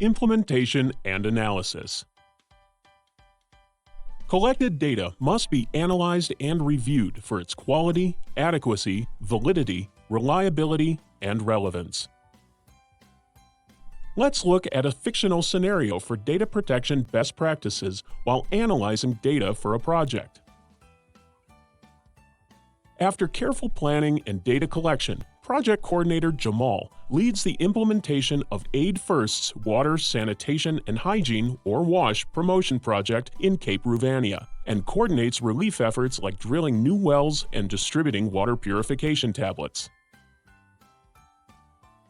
Implementation and analysis. Collected data must be analyzed and reviewed for its quality, adequacy, validity, reliability, and relevance. Let's look at a fictional scenario for data protection best practices while analyzing data for a project. After careful planning and data collection, Project Coordinator Jamal leads the implementation of Aid First's Water, Sanitation, and Hygiene, or WASH, promotion project in Cape Ruvania, and coordinates relief efforts like drilling new wells and distributing water purification tablets.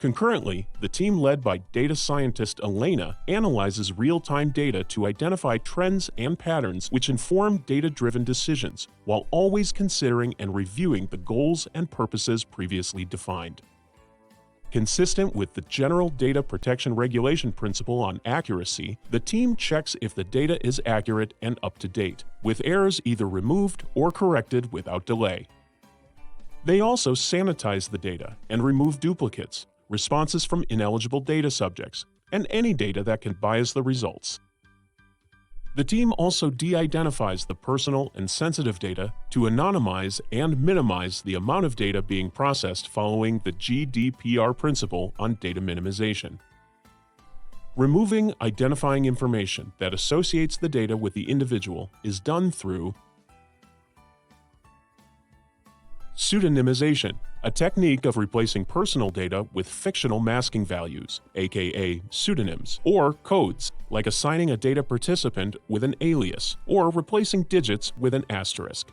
Concurrently, the team led by data scientist Elena analyzes real-time data to identify trends and patterns which inform data-driven decisions, while always considering and reviewing the goals and purposes previously defined. Consistent with the General Data Protection Regulation principle on accuracy, the team checks if the data is accurate and up to date, with errors either removed or corrected without delay. They also sanitize the data and remove duplicates, responses from ineligible data subjects, and any data that can bias the results. The team also de-identifies the personal and sensitive data to anonymize and minimize the amount of data being processed following the GDPR principle on data minimization. Removing identifying information that associates the data with the individual is done through pseudonymization, a technique of replacing personal data with fictional masking values, aka pseudonyms, or codes, like assigning a data participant with an alias, or replacing digits with an asterisk.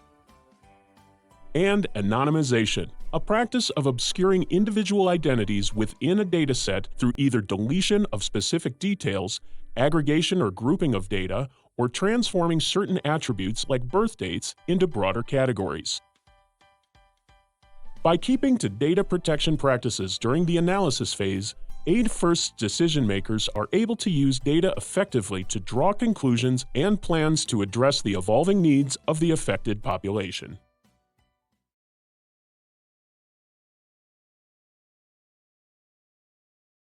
And anonymization, a practice of obscuring individual identities within a dataset through either deletion of specific details, aggregation or grouping of data, or transforming certain attributes like birth dates into broader categories. By keeping to data protection practices during the analysis phase, Aid First decision makers are able to use data effectively to draw conclusions and plans to address the evolving needs of the affected population.